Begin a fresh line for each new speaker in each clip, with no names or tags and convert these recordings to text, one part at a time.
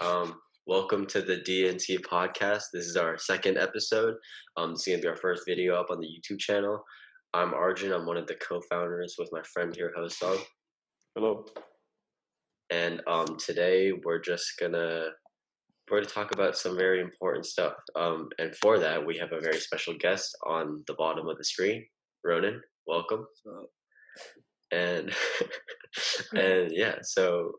Welcome to the DNC podcast. This is our second episode. This is going to be our first video up on the YouTube channel. I'm Arjun. I'm one of the co-founders with my friend here, Hosong.
Hello.
And today we're gonna talk about some very important stuff. And for that, we have a very special guest on the bottom of the screen, Ronan. Welcome. And and yeah, so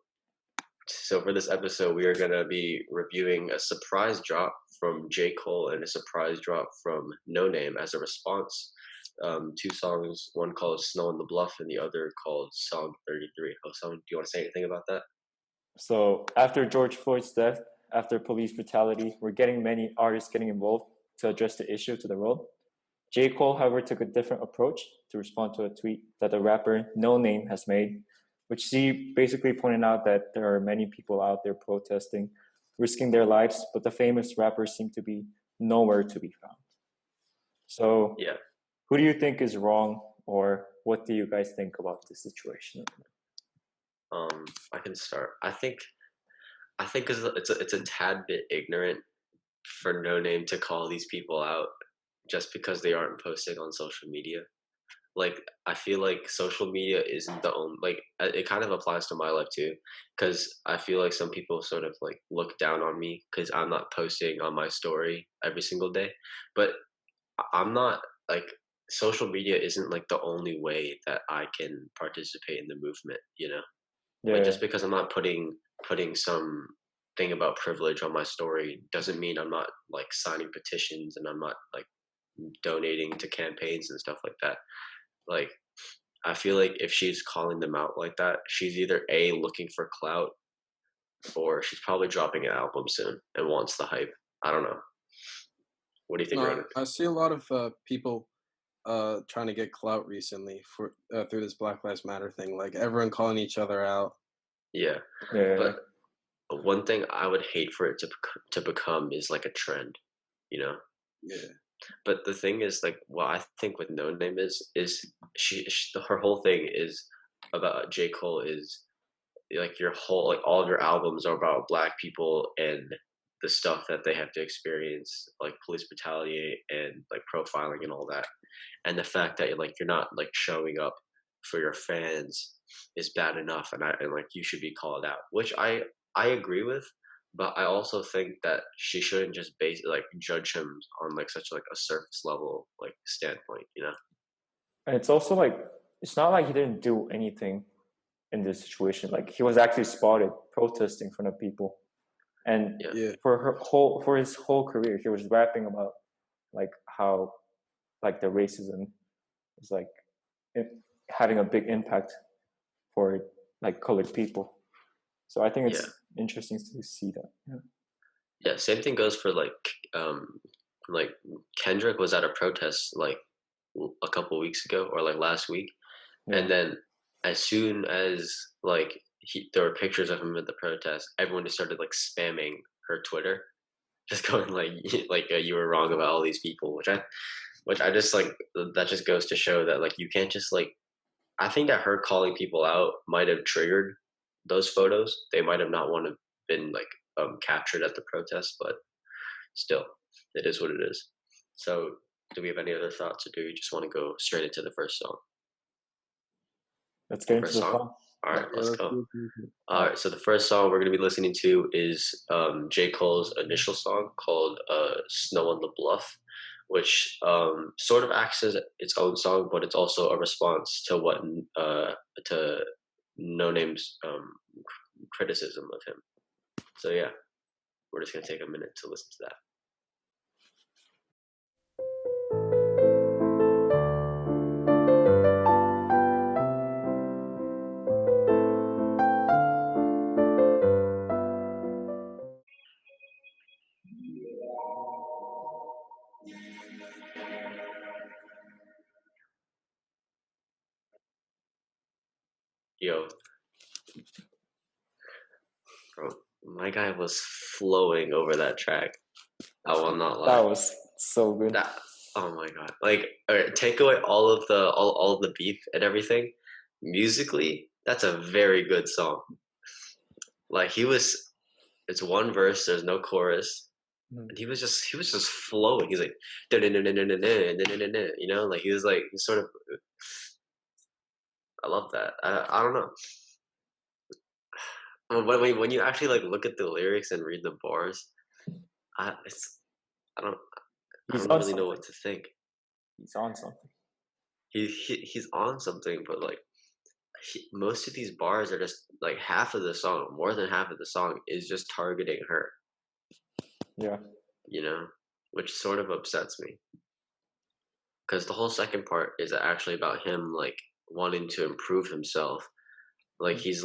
for this episode, we are going to be reviewing a surprise drop from J. Cole and a surprise drop from Noname as a response. Two songs, one called Snow on the Bluff and the other called Song 33. Hosong, do you want to say anything about that?
So after George Floyd's death, after police brutality, we're getting many artists getting involved to address the issue to the world. J. Cole, however, took a different approach to respond to a tweet that the rapper Noname has made, which he basically pointed out that there are many people out there protesting, risking their lives, but the famous rappers seem to be nowhere to be found. So,
yeah,
who do you think is wrong, or what do you guys think about this situation?
I can start. I think it's a tad bit ignorant for Noname to call these people out just because they aren't posting on social media. Like, I feel like social media isn't the only, like, it kind of applies to my life too, because I feel like some people sort of like look down on me because I'm not posting on my story every single day. But I'm not like, social media isn't like the only way that I can participate in the movement, you know? Like, just because I'm not putting some thing about privilege on my story doesn't mean I'm not like signing petitions and I'm not like donating to campaigns and stuff like that. Like, I feel like if she's calling them out like that, she's either A, looking for clout, or she's probably dropping an album soon and wants the hype. I don't know. What do you think, Ronan?
I see a lot of people trying to get clout recently for through this Black Lives Matter thing. Like everyone calling each other out.
Yeah. But one thing I would hate for it to become is like a trend, you know?
Yeah.
But the thing is, like, what I think with Noname is her whole thing is about J. Cole is like all of your albums are about Black people and the stuff that they have to experience, like police brutality and like profiling and all that. And the fact that you're not like showing up for your fans is bad enough, and like you should be called out, which I agree with. But I also think that she shouldn't just judge him on like such like a surface level like standpoint, you know.
And it's also like, it's not like he didn't do anything in this situation. Like, he was actually spotted protesting in front of people, and for his whole career, he was rapping about like how like the racism is like having a big impact for like colored people. So I think it's interesting to see that.
Yeah, same thing goes for like Kendrick was at a protest like a couple weeks ago or like last week, and then as soon as like there were pictures of him at the protest, everyone just started like spamming her Twitter, just going like you were wrong about all these people, which I just like, that just goes to show that like you can't just like, I think that her calling people out might have triggered those photos. They might have not want to been like captured at the protest, but still, it is what it is. So, do we have any other thoughts, or do we just want to go straight into the first song?
Let's get into the song.
All right, let's go. All right, so the first song we're going to be listening to is J. Cole's initial song called "Snow on the Bluff," which sort of acts as its own song, but it's also a response to to Noname's criticism of him. So yeah, we're just gonna take a minute to listen to that. Yo, bro, my guy was flowing over that track. I will not lie.
That was so good.
Oh my god! Like, all right, take away all of the beef and everything. Musically, that's a very good song. Like, he was it's one verse. There's no chorus, and he was just flowing. He's like, you know, like he's sort of. I love that. I don't know. When you actually like look at the lyrics and read the bars, I I don't I
He's
don't
on
really know
something.
what to think.
He's on something.
He's on something, but like most of these bars are just like half of the song, more than half of the song is just targeting her.
Yeah.
You know, which sort of upsets me because the whole second part is actually about him like wanting to improve himself. Like he's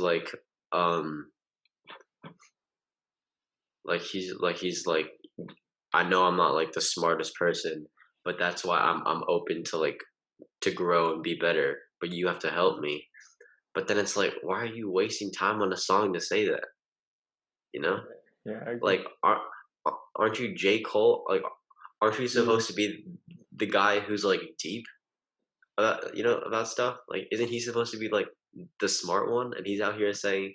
he's like I know I'm not like the smartest person, but that's why I'm open to like to grow and be better, but you have to help me. But then it's like, why are you wasting time on a song to say that? You know?
Yeah, I agree.
Like aren't you J. Cole? Like aren't you supposed to be the guy who's like deep about about stuff? Like isn't he supposed to be like the smart one? And he's out here saying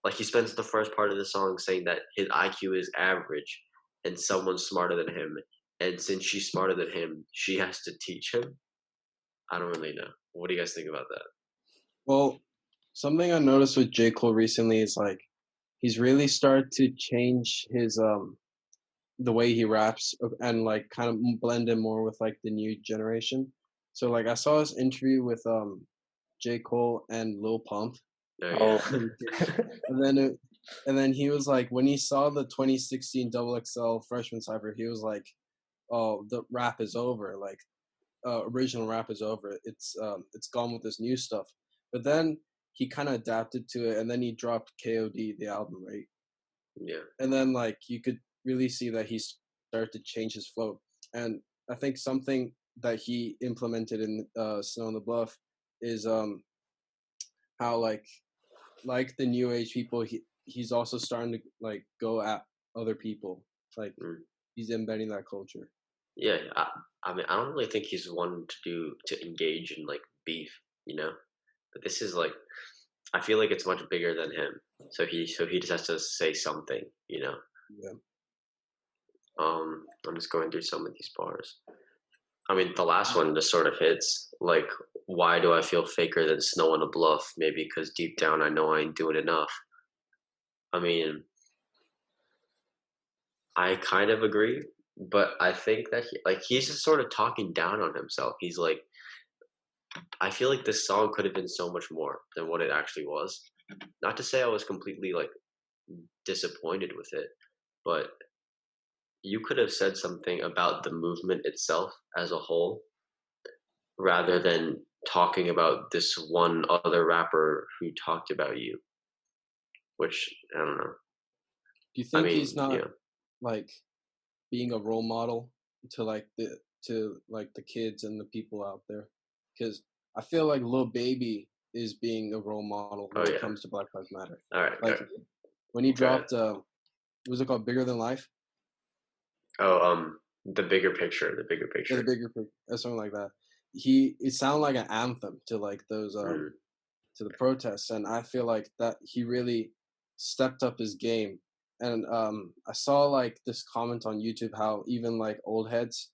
like he spends the first part of the song saying that his IQ is average and someone's smarter than him. And since she's smarter than him, she has to teach him. I don't really know. What do you guys think about that?
Well, something I noticed with J. Cole recently is like he's really started to change his the way he raps and like kind of blend in more with like the new generation. So like I saw this interview with J. Cole and Lil Pump.
Oh, yeah.
and then he was like when he saw the 2016 XXL freshman cypher, he was like, "Oh, the rap is over. Like original rap is over. It's gone with this new stuff." But then he kind of adapted to it, and then he dropped KOD, the album, right?
Yeah.
And then like you could really see that he started to change his flow. And I think something that he implemented in Snow on the Bluff is how like the new age people, he's also starting to like go at other people. Like he's embedding that culture.
Yeah, I mean, I don't really think he's one to engage in like beef, you know. But this is like, I feel like it's much bigger than him. So he just has to say something, you know.
Yeah.
I'm just going through some of these bars. I mean, the last one just sort of hits like, why do I feel faker than snow on a bluff? Maybe because deep down I know I ain't doing enough. I mean, I kind of agree, but I think that he's just sort of talking down on himself. He's like, I feel like this song could have been so much more than what it actually was. Not to say I was completely like disappointed with it, but you could have said something about the movement itself as a whole rather than talking about this one other rapper who talked about you, which I don't know.
Do you think he's not like being a role model to like the kids and the people out there? Because I feel like Lil Baby is being a role model when it comes to Black Lives Matter.
All right.
Like when he dropped, was it called Bigger Than Life?
Oh, the bigger picture.
Yeah, the bigger picture, something like that. It sounded like an anthem to like those to the protests, and I feel like that he really stepped up his game. And I saw like this comment on YouTube how even like old heads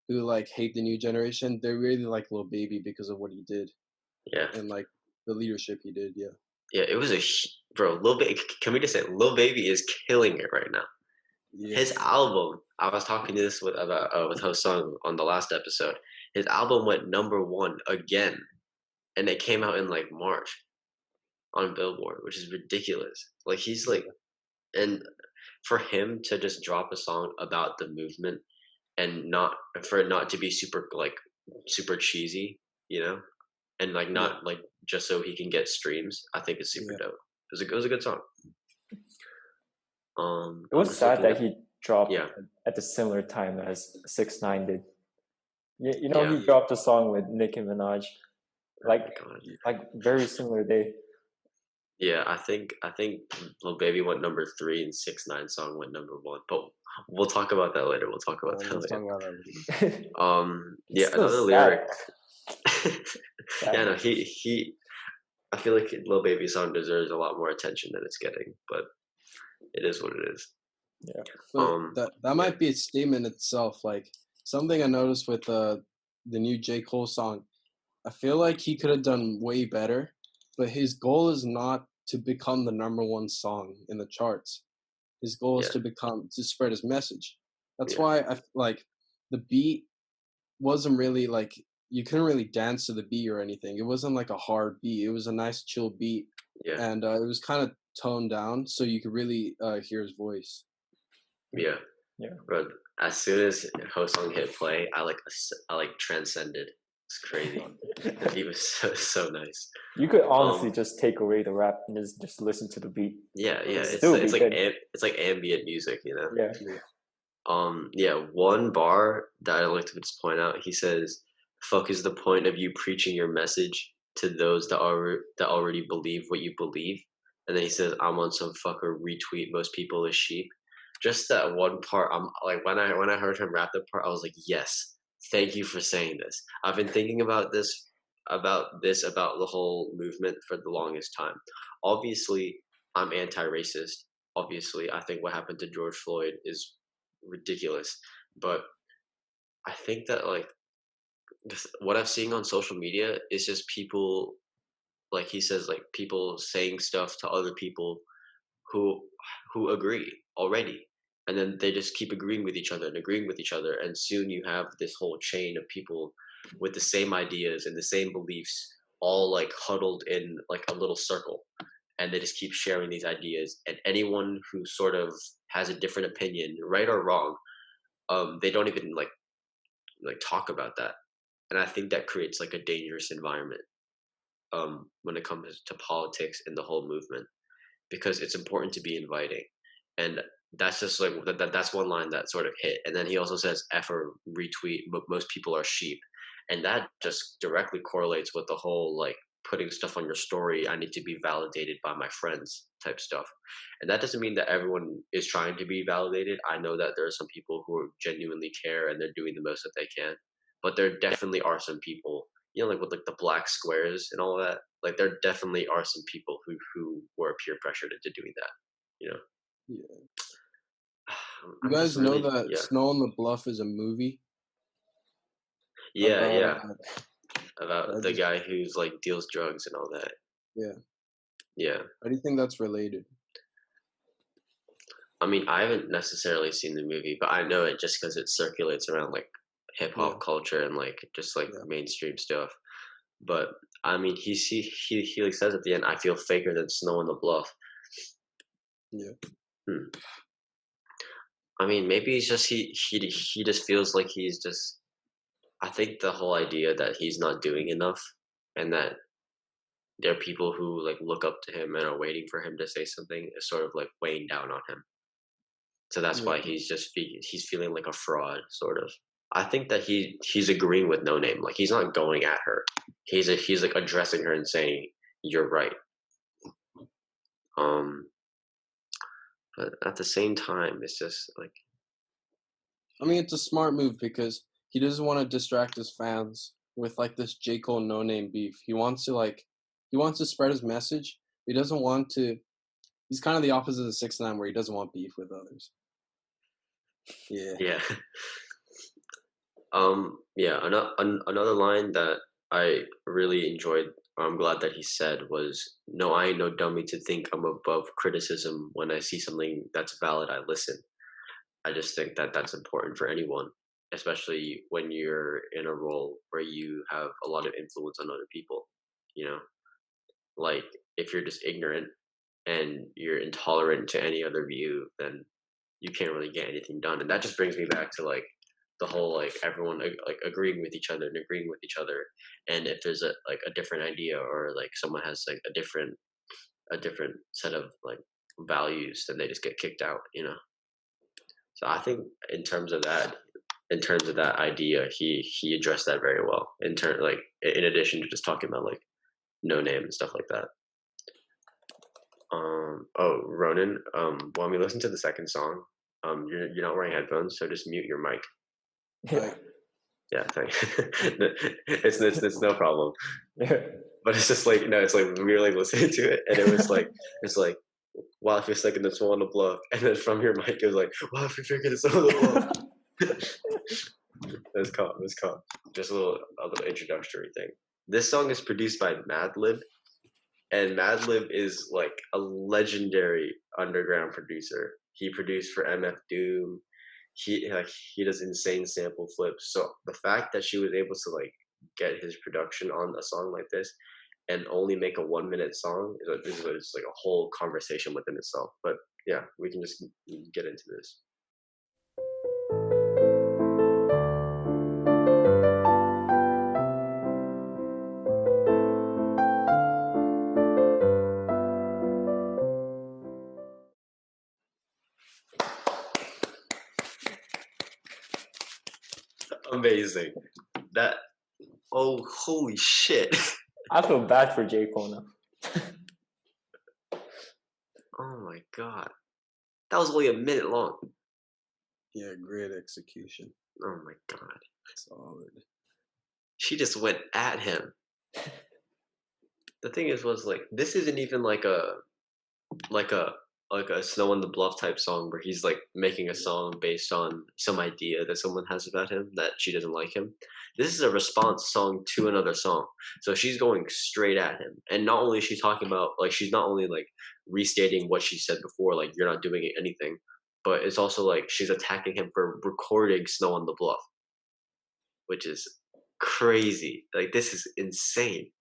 who like hate the new generation, they really like Lil Baby because of what he did.
Yeah.
And like the leadership he did. Yeah.
Yeah, it was bro. Lil Baby. Can we just say Lil Baby is killing it right now? Yeah. His album. I was talking to this with Hosung on the last episode. His album went #1 again, and it came out in like March on Billboard, which is ridiculous. Like he's like, and for him to just drop a song about the movement and for it not to be super cheesy, you know, and like not like just so he can get streams, I think it's super dope. It was a good song.
It was sad that he dropped at the similar time as 6ix9ine did. You know, he dropped a song with Nicki Minaj, like very similar day.
Yeah, I think Lil Baby went #3 and 6ix9ine song went #1. But we'll talk about that later. Yeah, another lyric. Yeah, no, he. I feel like Lil Baby's song deserves a lot more attention than it's getting, but It is what it is.
Yeah.
But that might be a statement itself. Like something I noticed with the new J. Cole song, I feel like he could have done way better, but his goal is not to become the #1 song in the charts. His goal is to spread his message. That's why I like the beat wasn't really like, you couldn't really dance to the beat or anything. It wasn't like a hard beat. It was a nice chill beat.
Yeah.
And it was kind of toned down, so you could really hear his voice.
Yeah.
Yeah.
But as soon as Hosong hit play, I transcended. It's crazy. The beat was so nice.
You could honestly just take away the rap and just listen to the beat.
Yeah. It's like ambient music, you know.
Yeah.
One bar that I like to just point out. He says, "Fuck is the point of you preaching your message to those that already believe what you believe?" And then he says, "I'm on some fucker retweet most people as sheep." Just that one part, I'm like, when I heard him rap the part, I was like, yes, thank you for saying this. I've been thinking about the whole movement for the longest time. Obviously, I'm anti-racist. Obviously, I think what happened to George Floyd is ridiculous. But I think that like what I've seen on social media is just people, like he says, like people saying stuff to other people who agree already, and then they just keep agreeing with each other, and soon you have this whole chain of people with the same ideas and the same beliefs, all like huddled in like a little circle, and they just keep sharing these ideas, and anyone who sort of has a different opinion, right or wrong, they don't even like talk about that. And I think that creates like a dangerous environment when it comes to politics and the whole movement, because it's important to be inviting. And that's just like that's one line that sort of hit. And then he also says F or retweet, but most people are sheep, and that just directly correlates with the whole like putting stuff on your story, I need to be validated by my friends type stuff. And that doesn't mean that everyone is trying to be validated. I know that there are some people who genuinely care and they're doing the most that they can, but there definitely are some people, you know, like with like the black squares and all that, like there definitely are some people who were peer pressured into doing that, you know.
You guys know that Snow on the Bluff is a movie?
About the guy who's like deals drugs and all that. Yeah.
How do you think that's related?
I mean, I haven't necessarily seen the movie, but I know it just because it circulates around like hip hop culture and like just like mainstream stuff. But I mean, he like says at the end, "I feel faker than snow on the bluff." I mean, maybe he's just he just feels like he's just. I think the whole idea that he's not doing enough, and that there are people who like look up to him and are waiting for him to say something, is sort of like weighing down on him. So that's why he's feeling like a fraud, sort of. I think that he's agreeing with Noname. Like he's not going at her. He's like addressing her and saying, "You're right." But at the same time, it's just like.
I mean, it's a smart move because he doesn't want to distract his fans with like this J. Cole Noname beef. He wants to spread his message. He doesn't want to. He's kind of the opposite of 6ix9ine, where he doesn't want beef with others.
Yeah. Another line that I really enjoyed, I'm glad that he said, was, "No, I ain't no dummy to think I'm above criticism. When I see something that's valid, I listen." I just think that that's important for anyone, especially when you're in a role where you have a lot of influence on other people, you know? Like, if you're just ignorant and you're intolerant to any other view, then you can't really get anything done. And that just brings me back to like the whole like everyone like agreeing with each other. And if there's a different idea, or like someone has like a different set of like values, then they just get kicked out, you know. So I think in terms of that idea, he addressed that very well. In addition to just talking about like Noname and stuff like that. Ronan, when we listen to the second song, you're not wearing headphones, so just mute your mic. Yeah, thanks. it's no problem. But it's just like, no, it's like we were like listening to it, and it was like, it's like Wow, if you're second this one on the Bluff, and then from your mic it was like, wow, if you're second this one on the Bluff. It was caught. Just a little introductory thing. This song is produced by Madlib, and Madlib is like a legendary underground producer. He produced for MF Doom. He does insane sample flips. So the fact that she was able to like get his production on a song like this and only make a 1 minute song is like a whole conversation within itself. But yeah, we can just get into this. Amazing. That, oh, holy shit.
I feel bad for J. Cole now.
Oh my god. That was only a minute long.
Yeah, great execution.
Oh my god.
Solid.
She just went at him. The thing was like, this isn't even like a Snow on the Bluff type song where he's like making a song based on some idea that someone has about him that she doesn't like him. This is a response song to another song. So she's going straight at him. And not only is she talking about, like, she's not only like restating what she said before, like, you're not doing anything, but it's also like she's attacking him for recording Snow on the Bluff, which is crazy. Like, this is insane.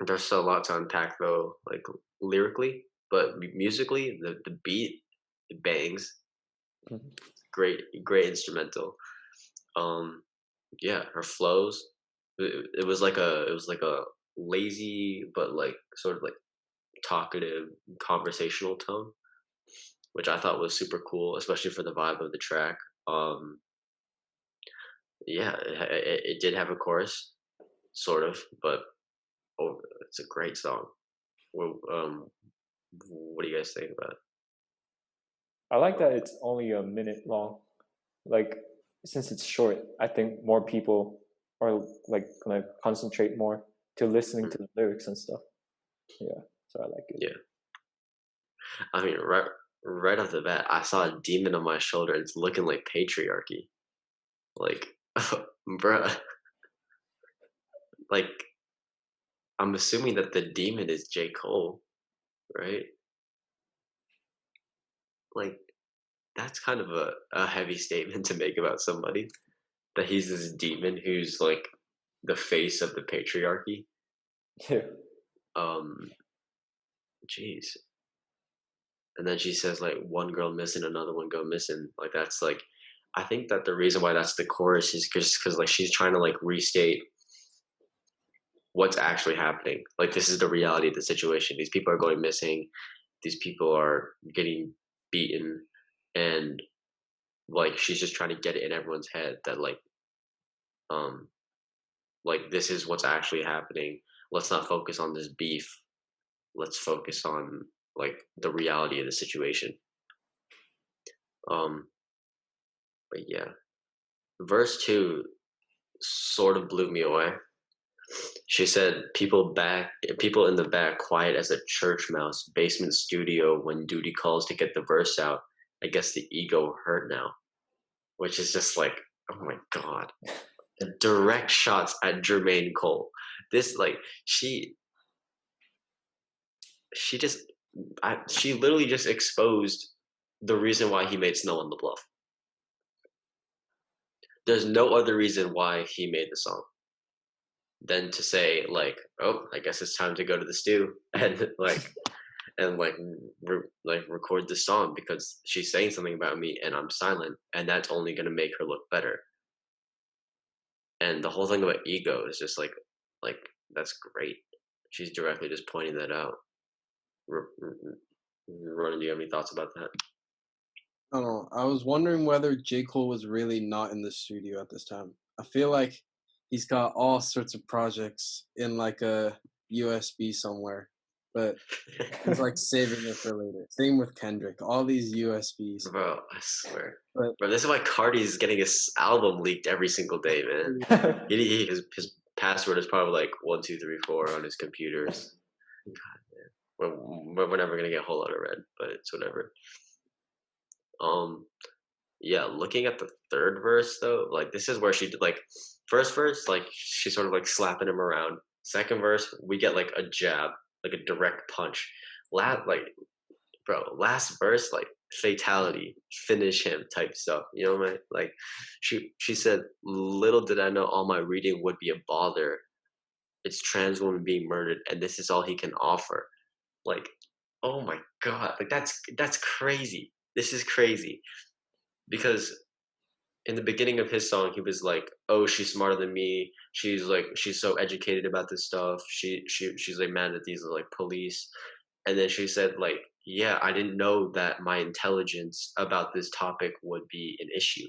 There's still a lot to unpack though, like lyrically, but musically, the beat, it bangs. Great instrumental. Yeah, her flows. It was like a lazy but like sort of like talkative conversational tone, which I thought was super cool, especially for the vibe of the track. Yeah, it did have a chorus, sort of, but it's a great song. Well, what do you guys think about it?
I like that it's only a minute long. Like, since it's short, I think more people are like gonna concentrate more to listening to the lyrics and stuff. Yeah, so I like it.
Yeah. I mean, right off the bat, I saw a demon on my shoulder. It's looking like patriarchy. Like, bruh. Like, I'm assuming that the demon is J. Cole, right? Like, that's kind of a heavy statement to make about somebody. That he's this demon who's like the face of the patriarchy.
Yeah.
Jeez. And then she says like one girl missing, another one go missing. Like that's like, I think that the reason why that's the chorus is because like she's trying to like restate what's actually happening. Like this is the reality of the situation. These people are going missing. These people are getting beaten, and like she's just trying to get it in everyone's head that like this is what's actually happening. Let's not focus on this beef. Let's focus on like the reality of the situation. But yeah, verse 2 sort of blew me away. She said, people in the back, quiet as a church mouse, basement studio when duty calls to get the verse out. I guess the ego hurt now. Which is just like, oh my god. Direct shots at Jermaine Cole. This, like, she literally just exposed the reason why he made Snow on the Bluff. There's no other reason why he made the song than to say like, oh, I guess it's time to go to the stew and record this song because she's saying something about me and I'm silent, and that's only gonna make her look better. And the whole thing about ego is just like that's great. She's directly just pointing that out. Ronan, do you have any thoughts about that?
I don't know. I was wondering whether J. Cole was really not in the studio at this time. I feel like he's got all sorts of projects in like a USB somewhere, but he's like saving it for later. Same with Kendrick. All these USBs.
Bro, I swear. Bro, this is why Carti's getting his album leaked every single day, man. His password is probably like 1, 2, 3, 4 on his computers. God, man. we're never gonna get a whole lot of red, but it's whatever. Yeah, looking at the third verse though, like this is where she did like first verse, like she's sort of like slapping him around. Second verse, we get like a jab, like a direct punch. Last verse, like fatality, finish him type stuff. You know what I mean? Like she said, little did I know all my reading would be a bother. It's trans woman being murdered, and this is all he can offer. Like, oh my god, like that's crazy. This is crazy because in the beginning of his song, he was like, "Oh, she's smarter than me. She's so educated about this stuff. She's like mad at these like police." And then she said like, "Yeah, I didn't know that my intelligence about this topic would be an issue.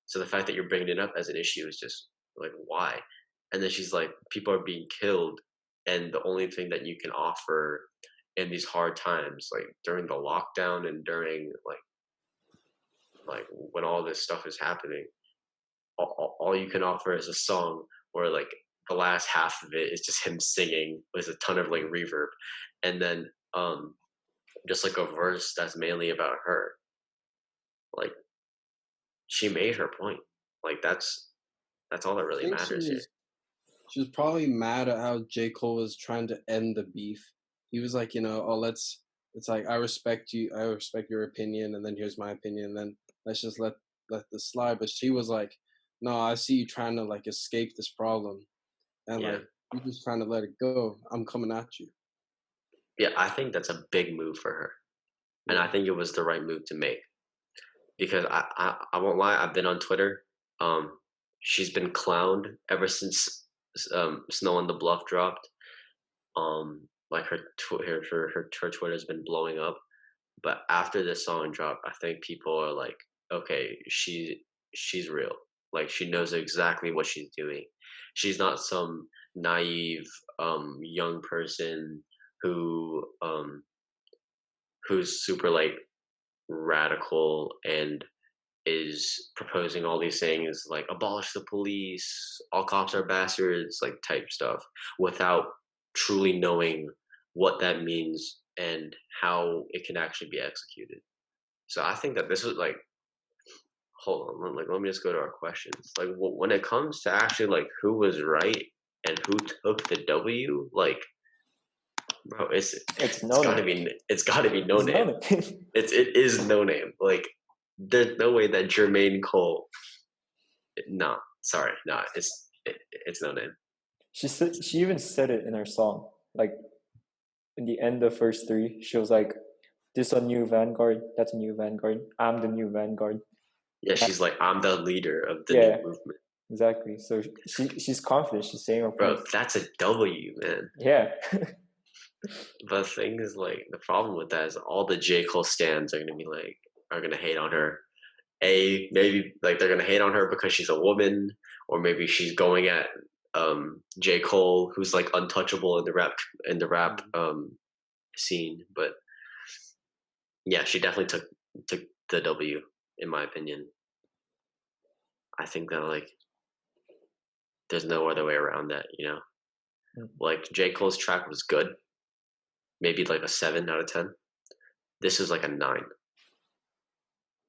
So the fact that you're bringing it up as an issue is just like why?" And then she's like, "People are being killed, and the only thing that you can offer in these hard times, like during the lockdown and during like when all this stuff is happening, all you can offer is a song where like the last half of it is just him singing with a ton of like reverb, and then just like a verse that's mainly about her. Like she made her point. Like that's all that
I
really
think
matters here.
she was probably mad at how J. Cole was trying to end the beef. He was like, it's like I respect you, I respect your opinion, and then here's my opinion, and then let's just let this slide. But she was like, no, I see you trying to like escape this problem, and like you're just trying to let it go. I'm coming at you.
Yeah, I think that's a big move for her, and I think it was the right move to make because I won't lie, I've been on Twitter. She's been clowned ever since Snow on the Bluff dropped. Like her Twitter's been blowing up, but after this song dropped, I think people are like, okay, she's real. Like she knows exactly what she's doing. She's not some naive young person who who's super like radical and is proposing all these things like abolish the police, all cops are bastards, like type stuff, without truly knowing what that means and how it can actually be executed. So I think that this was like, hold on, like let me just go to our questions. Like when it comes to actually like who was right and who took the W, like bro, it's gotta be Noname. It is Noname. Like there's no way that Jermaine Cole. No, sorry, no, it's Noname.
She even said it in her song, like in the end of verse 3. She was like, "This a new vanguard. That's a new vanguard. I'm the new vanguard."
Yeah, she's like, I'm the leader of the new movement.
Exactly. So she's confident. She's saying her
bro, that's a W, man.
Yeah.
The thing is, like, the problem with that is all the J. Cole stans are gonna hate on her. Maybe like they're gonna hate on her because she's a woman, or maybe she's going at J. Cole, who's like untouchable in the rap scene. But yeah, she definitely took the W, in my opinion. I think that like there's no other way around that, you know. Like J. Cole's track was good, maybe like a 7 out of 10. This is like a 9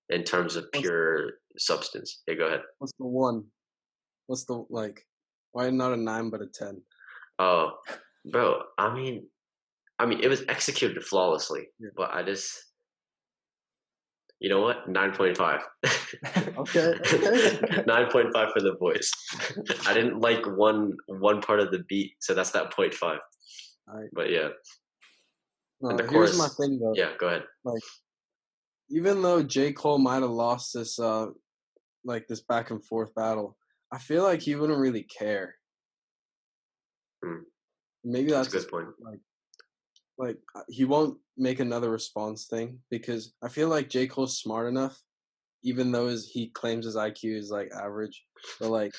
in terms of pure substance. Yeah, go ahead.
What's the one? What's the like? Why not a 9 but a 10?
Oh, bro. I mean, it was executed flawlessly, but I just, you know what? 9.5.
Okay.
9.5 for the voice. I didn't like one part of the beat, so that's that 0.5.
Right.
But yeah.
No, and the chorus, here's my thing though.
Yeah, go ahead.
Like, even though J. Cole might have lost this like this back and forth battle, I feel like he wouldn't really care. Maybe that's a good point. Like he won't make another response thing because I feel like J. Cole's smart enough, even though he claims his IQ is like average. But like,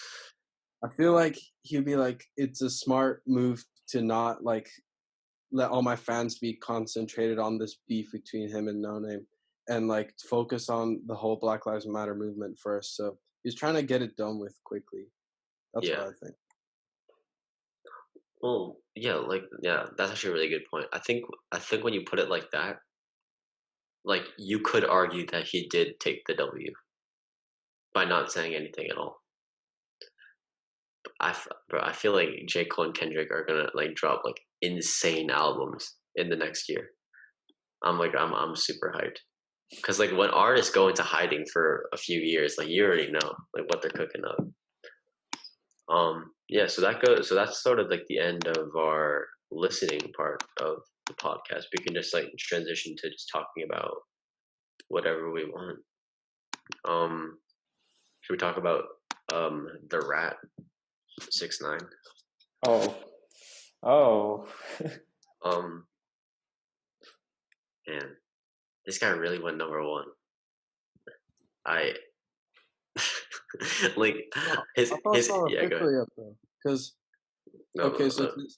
I feel like he'd be like, it's a smart move to not like let all my fans be concentrated on this beef between him and Noname, and like focus on the whole Black Lives Matter movement first. So he's trying to get it done with quickly. That's what I think.
Well, yeah, that's actually a really good point. I think when you put it like that, like you could argue that he did take the W by not saying anything at all. Bro, I feel like J. Cole and Kendrick are gonna like drop like insane albums in the next year. I'm super hyped because like when artists go into hiding for a few years, like you already know like what they're cooking up. Yeah, so that's sort of like the end of our listening part of the podcast. We can just like transition to just talking about whatever we want. Um, should we talk about the rat 6ix9ine?
Oh.
Um, man, this guy really went number one. I like his
I thought it's not
yeah. Go ahead.
officially up though, because so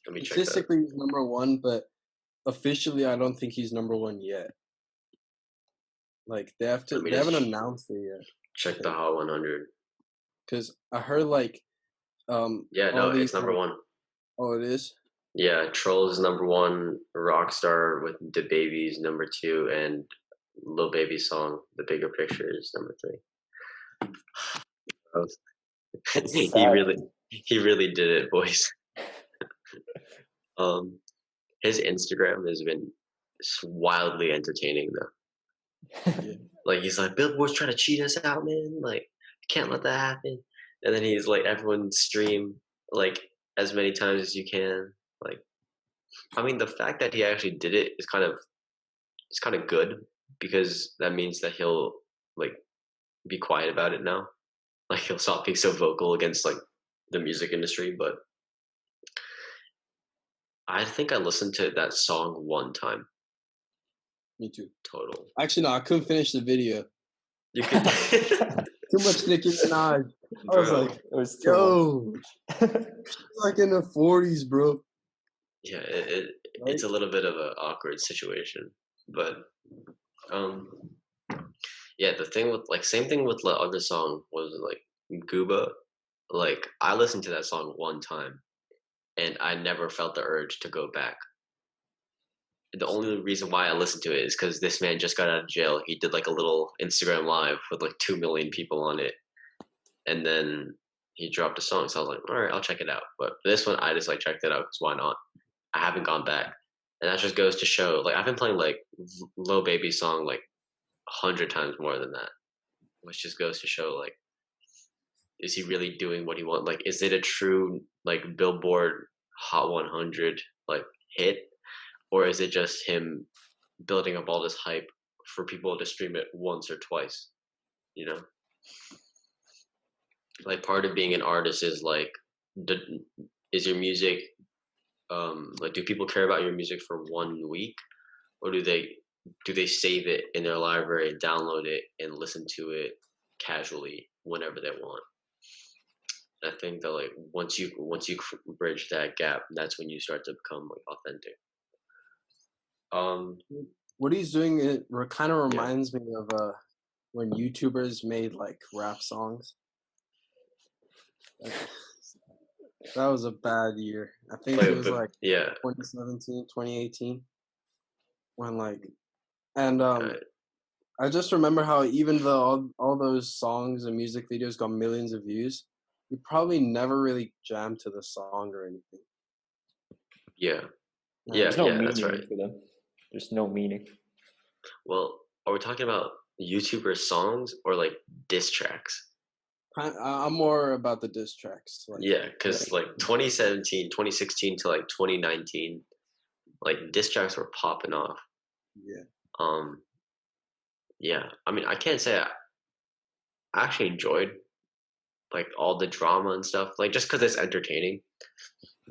Let me check that.
statistically he's number one, but officially I don't think he's number one yet. Like they haven't announced it yet.
Check the Hot 100.
Because I heard like
yeah, no, it's number one.
Oh, it is.
Yeah, Trolls is number one, Rockstar with the Baby's number two, and Lil Baby's song, The Bigger Picture, is number three. he really did it, boys. His Instagram has been wildly entertaining though. Yeah. Like he's like, Billboard's trying to cheat us out, man. Like, can't let that happen. And then he's like, everyone stream like as many times as you can. Like, I mean, the fact that he actually did it is kind of good because that means that he'll like be quiet about it now. Like he'll stop being so vocal against like the music industry. But I think I listened to that song one time.
Me too.
Total.
Actually, no, I couldn't finish the video.
You could.
Too much Nicki Minaj. I was like, it was yo, like in the 40s, bro.
Yeah, it's a little bit of an awkward situation, but yeah, the thing with like same thing with the other song was like Gooba. Like I listened to that song one time, and I never felt the urge to go back. The only reason why I listened to it is because this man just got out of jail. He did like a little Instagram live with like 2 million people on it, and then he dropped a song. So I was like, all right, I'll check it out. But for this one, I just like checked it out because why not? I haven't gone back, and that just goes to show. Like I've been playing like Lil Baby song like 100 times more than that, which just goes to show like, is he really doing what he wants? Like, is it a true like Billboard Hot 100 like hit, or is it just him building up all this hype for people to stream it once or twice? You know, like part of being an artist is like, is your music like do people care about your music for 1 week, or do they save it in their library, download it, and listen to it casually whenever they want? I think that like once you bridge that gap, that's when you start to become like authentic.
What he's doing it kind of reminds me of when YouTubers made like rap songs. That was a bad year. I think it was like 2017, 2018. When like, and I just remember how even though all those songs and music videos got millions of views, you probably never really jammed to the song or anything.
Yeah.
There's no meaning
that's right.
for them. There's no meaning.
Well, are we talking about YouTuber songs or like diss tracks?
I'm more about the diss tracks.
Like, yeah, because like 2017, 2016 to like 2019, like diss tracks were popping off.
Yeah.
Yeah. I mean, I can't say I actually enjoyed like all the drama and stuff, like just because it's entertaining.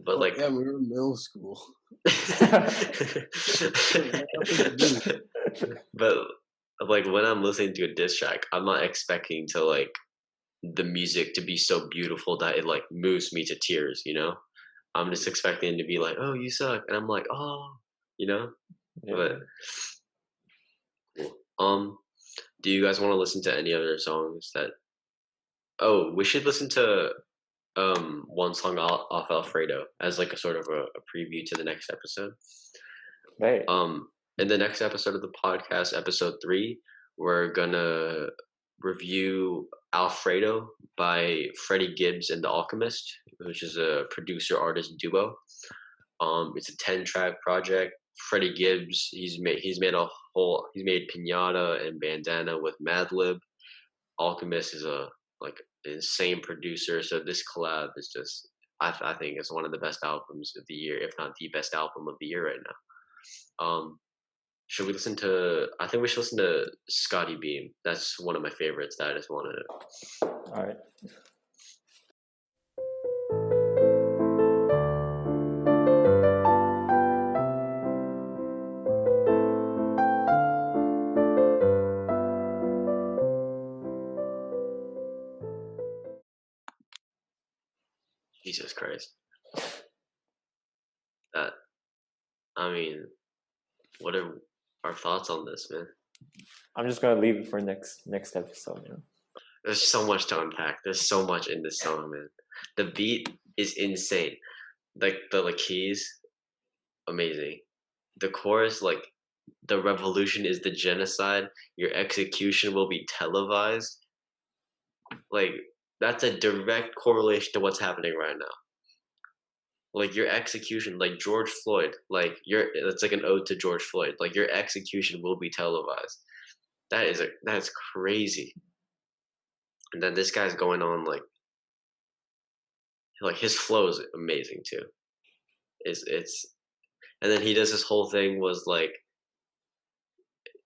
But like,
yeah, we were in middle school.
But like when I'm listening to a diss track, I'm not expecting to like the music to be so beautiful that it like moves me to tears, you know? I'm just expecting to be like, oh, you suck, and I'm like, oh, you know? Yeah. But cool. Do you guys want to listen to any other songs that? Oh, we should listen to one song off Alfredo as like a sort of a preview to the next episode.
Right.
In the next episode of the podcast, episode 3, we're gonna review Alfredo by Freddie Gibbs and the Alchemist, which is a producer artist duo. It's a 10-track project. Freddie Gibbs, he's made Pinata and Bandana with Madlib. Alchemist is a like insane producer, so this collab is just I think it's one of the best albums of the year, if not the best album of the year right now. Should we listen to? I think we should listen to Scottie Beam. That's one of my favorites. That is one of it.
All right.
Jesus Christ. That. I mean, what are our thoughts on this, man?
I'm just gonna leave it for next episode. You know?
There's so much to unpack. There's so much in this song, man. The beat is insane. Like the keys, amazing. The chorus, like the revolution is the genocide. Your execution will be televised. Like that's a direct correlation to what's happening right now. Like your execution, like George Floyd, like it's like an ode to George Floyd. Like your execution will be televised. That's crazy. And then this guy's going on like his flow is amazing too. It's and then he does this whole thing was like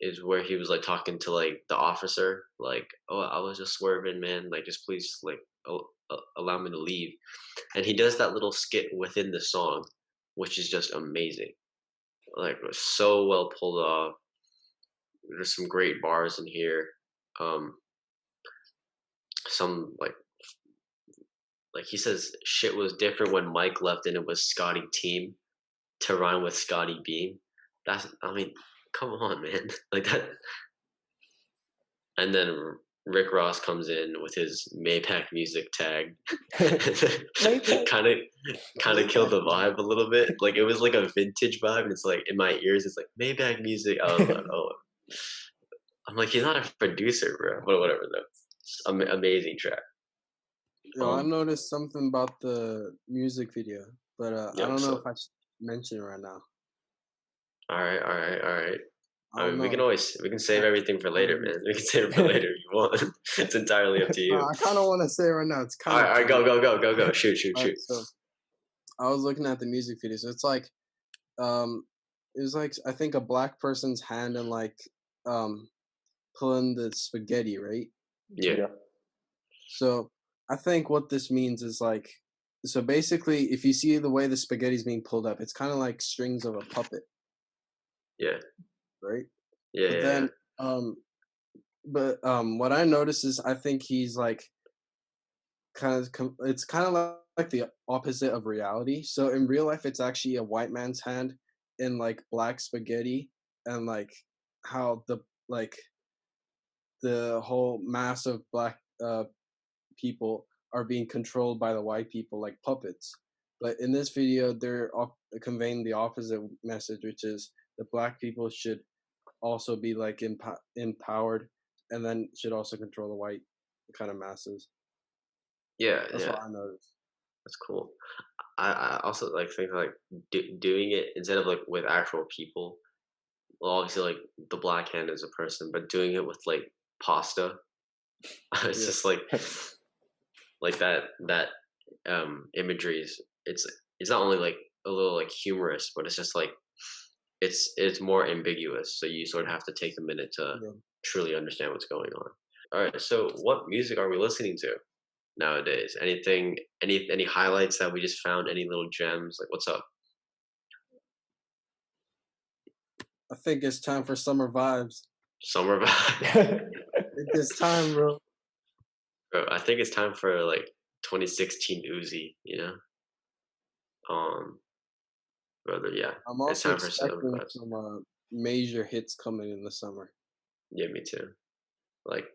is where he was like talking to like the officer, like, oh, I was just swerving, man, like just please like allow me to leave. And he does that little skit within the song, which is just amazing. Like it was so well pulled off. There's some great bars in here. Some like he says shit was different when Mike left and it was Scottie team to rhyme with Scottie Beam. That's, I mean, come on, man. Like that. And then Rick Ross comes in with his Maybach music tag. kind of killed the vibe a little bit. Like it was like a vintage vibe. And it's like in my ears, it's like Maybach music. I was like, oh. I'm like, he's not a producer, bro. But whatever though. Amazing track.
Yo, I noticed something about the music video, but I don't know if I should mention it right now.
All right. I mean, we can save everything for later, man. We can save it for later if you want. It's entirely up to you.
I kind of want to say it right now. It's kind of
all right. Go. Shoot.
Right, so I was looking at the music video. So it's like, it was like I think a black person's hand and like, pulling the spaghetti, right?
Yeah.
So I think what this means is like, so basically, if you see the way the spaghetti is being pulled up, it's kind of like strings of a puppet.
Yeah.
Right.
Yeah.
But then, what I noticed is I think he's like, it's kind of like the opposite of reality. So in real life, it's actually a white man's hand in like black spaghetti, and like how the whole mass of black people are being controlled by the white people like puppets. But in this video, they're conveying the opposite message, which is the black people should also be like empowered, and then should also control the white kind of masses. That's what I noticed.
That's cool. I also like think like doing it instead of like with actual people. Well, obviously like the black hand is a person, but doing it with like pasta, it's just like that imagery is it's not only like a little like humorous, but it's just like it's more ambiguous. So you sort of have to take a minute to truly understand what's going on. All right, so what music are we listening to nowadays? Anything, any highlights that we just found? Any little gems? Like, what's up?
I think it's time for summer vibes.
Summer vibes.
It's time, bro.
Bro, I think it's time for like 2016 Uzi. You know. Brother, yeah.
I'm also expecting some major hits coming in the summer.
Yeah, me too. Like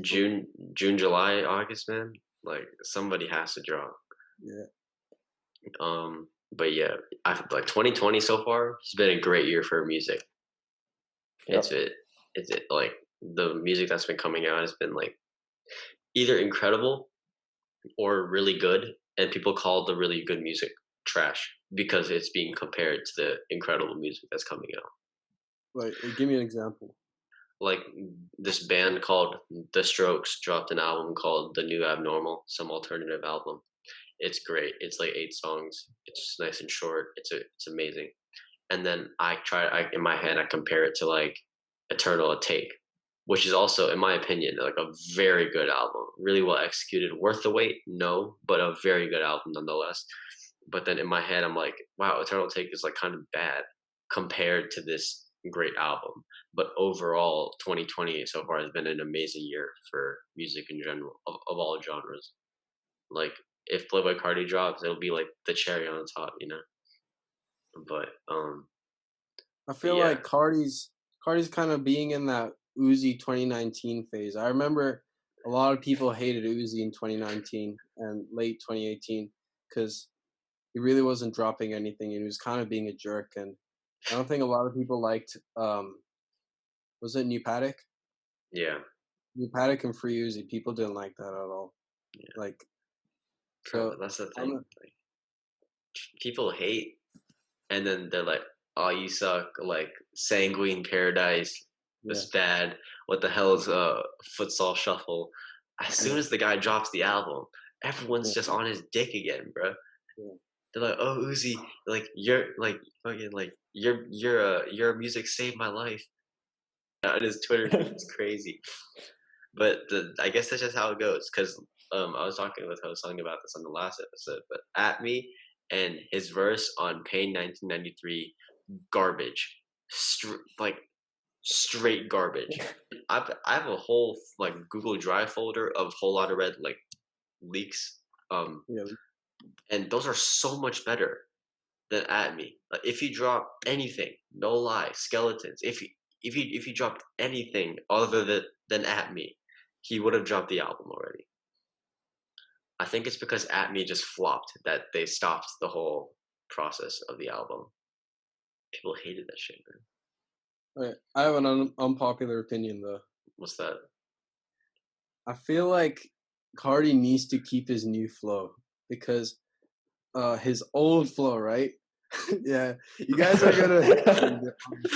June, July, August, man. Like somebody has to drop.
Yeah.
But yeah, I like 2020 so far. It's been a great year for music.
Yep.
It's it like the music that's been coming out has been like either incredible or really good, and people call the really good music trash because it's being compared to the incredible music that's coming out.
Like, give me an example.
Like this band called The Strokes dropped an album called The New Abnormal, some alternative album. It's great. It's like 8 songs. It's just nice and short. It's amazing. And then in my head I compare it to like Eternal Take, which is also, in my opinion, like a very good album, really well executed, worth the wait, no, but a very good album nonetheless. But then in my head I'm like, wow, Eternal Take is like kind of bad compared to this great album. But overall, 2020 so far has been an amazing year for music in general, of all genres. Like if Playboi Carti drops, it'll be like the cherry on the top, you know. But
I feel
yeah,
like Carti's kind of being in that Uzi 2019 phase. I remember a lot of people hated Uzi in 2019 and late 2018 because he really wasn't dropping anything and he was kind of being a jerk. And I don't think a lot of people liked. Was it New Paddock?
yeah,
New Paddock and Free Uzi. People didn't like that at all.
yeah.
Like,
Bro,
so
that's the
I'm
thing. Like, people hate, and then they're like, "Oh, you suck!" Like Sanguine Paradise
yeah,
was bad. What the hell is Futsal Shuffle? As soon as the guy drops the album, everyone's
yeah,
just on his dick again, bro.
yeah.
They're like, "Oh, Uzi, like you're like fucking like your music saved my life." On his Twitter feed, it's crazy. But I guess that's just how it goes. Because I was talking with host talking about this on the last episode. But At Me and his verse on Pain 1993, garbage, like straight garbage. I have a whole like Google Drive folder of Whole Lotta Red like leaks.
Yeah.
And those are so much better than At Me. Like if you drop anything, no lie, Skeletons. If you dropped anything other than At Me, he would have dropped the album already. I think it's because At Me just flopped that they stopped the whole process of the album. People hated that shit, man.
Right. I have an unpopular opinion though.
What's that?
I feel like Cardi needs to keep his new flow because his old flow, right? Yeah, you guys are gonna.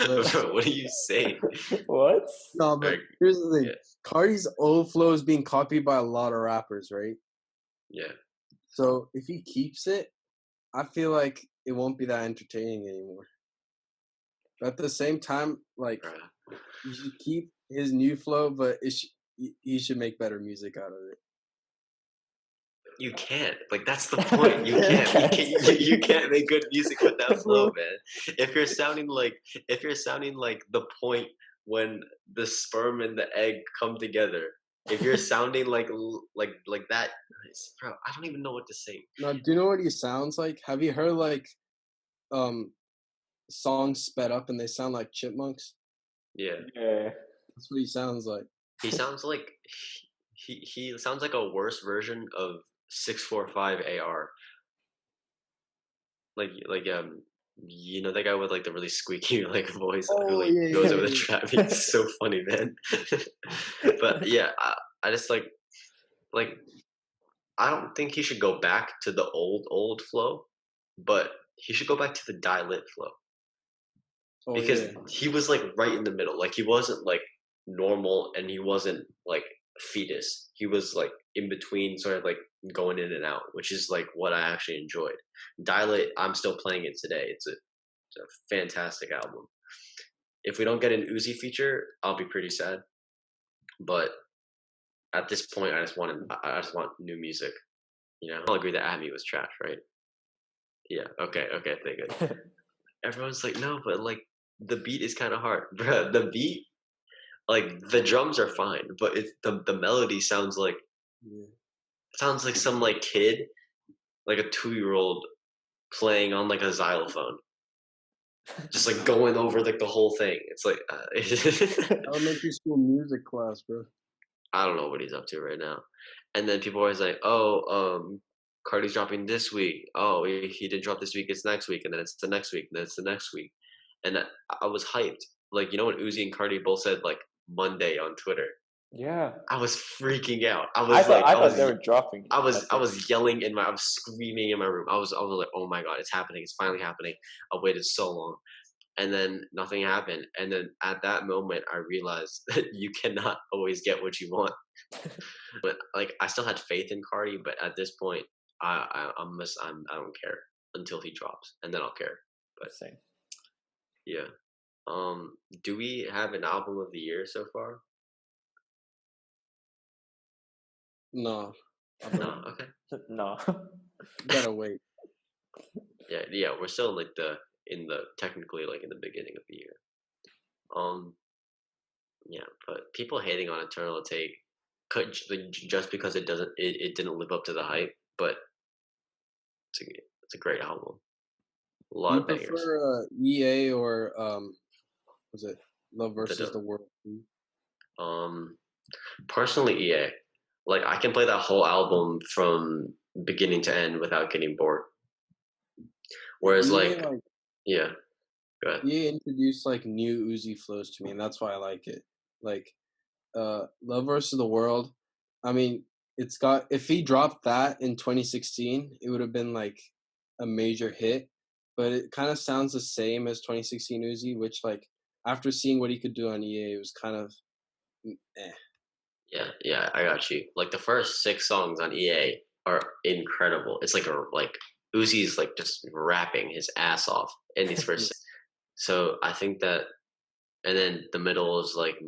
Bro, what are you saying?
What?
No, but here's the thing:
yeah.
Cardi's old flow is being copied by a lot of rappers, right?
Yeah.
So if he keeps it, I feel like it won't be that entertaining anymore. But at the same time, like you should keep his new flow, but he should make better music out of it.
You can't. Like that's the point. You can't. You can't make good music with that flow, man. If you're sounding like the point when the sperm and the egg come together, if you're sounding like that, bro, I don't even know what to say.
Now, do you know what he sounds like? Have you heard like songs sped up and they sound like chipmunks?
Yeah.
Yeah.
That's what he sounds like.
He sounds like he sounds like a worse version of 645 AR. Like you know that guy with like the really squeaky like voice who like goes over the trap beat. It's so funny, man. But yeah, I just like I don't think he should go back to the old flow, but he should go back to the Die Lit flow. Because he was like right in the middle. Like he wasn't like normal and he wasn't like fetus. He was like in between, sort of like going in and out, which is like what I actually enjoyed. Dilate, I'm still playing it today. It's a fantastic album. If we don't get an Uzi feature, I'll be pretty sad. But at this point, I just want new music. You know, I'll agree that At Me was trash, right? Yeah. Okay. Thank you. Everyone's like, no, but like the beat is kind of hard, bro. The beat, like the drums are fine, but it's the melody sounds like some like kid, like a 2-year-old playing on like a xylophone, just like going over like the whole thing. It's like
elementary school music class, bro.
I don't know what he's up to right now. And then people are always like, oh, Carti's dropping this week. Oh, he didn't drop this week. It's next week, and then it's the next week, and then it's the next week. And I was hyped. Like, you know what Uzi and Carti both said like Monday on Twitter.
Yeah.
I was freaking out.
I thought they were dropping.
I was yelling I was screaming in my room. I was like, oh my god, it's happening! It's finally happening! I waited so long, and then nothing happened. And then at that moment, I realized that you cannot always get what you want. But like, I still had faith in Carti, but at this point, I don't care until he drops, and then I'll care. But
same.
Yeah. Do we have an album of the year so far?
No.
No. Okay.
No.
Gotta wait.
Yeah. We're still technically like in the beginning of the year. Yeah, but people hating on Eternal Take just because it didn't live up to the hype, but it's a great album. A lot
Do you
of bangers.
prefer EA or was it Love versus the World?
Personally, EA. Like, I can play that whole album from beginning to end without getting bored. Whereas,
EA,
yeah. Go ahead.
EA introduced like new Uzi flows to me, and that's why I like it. Like, Love versus the World. I mean, if he dropped that in 2016, it would have been like a major hit. But it kind of sounds the same as 2016 Uzi, which like after seeing what he could do on EA, it was kind of eh.
Yeah, I got you. Like, the first 6 songs on EA are incredible. It's like Uzi's like just rapping his ass off in these first. So I think that, and then the middle is like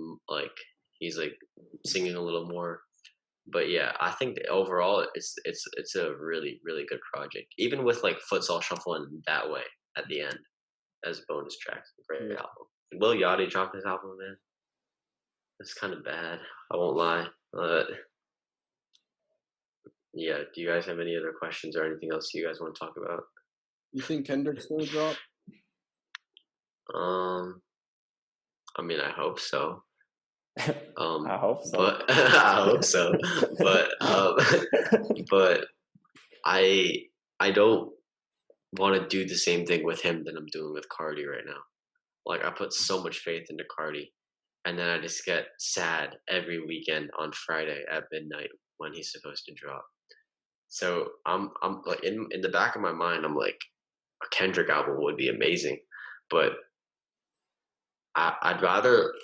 he's like singing a little more. But yeah, I think that overall it's a really, really good project. Even with like Futsal Shuffle and That Way at the end as bonus tracks. Great album. Lil Yachty dropped his album, man. It's kind of bad. I won't lie. But yeah, do you guys have any other questions or anything else you guys want to talk about?
You think Kendrick's gonna drop?
I mean, I hope so.
I hope so.
But I hope so. But I don't want to do the same thing with him that I'm doing with Carti right now. Like, I put so much faith into Carti, and then I just get sad every weekend on Friday at midnight when he's supposed to drop. So I'm like, in the back of my mind, I'm like, a Kendrick album would be amazing, but I'd rather,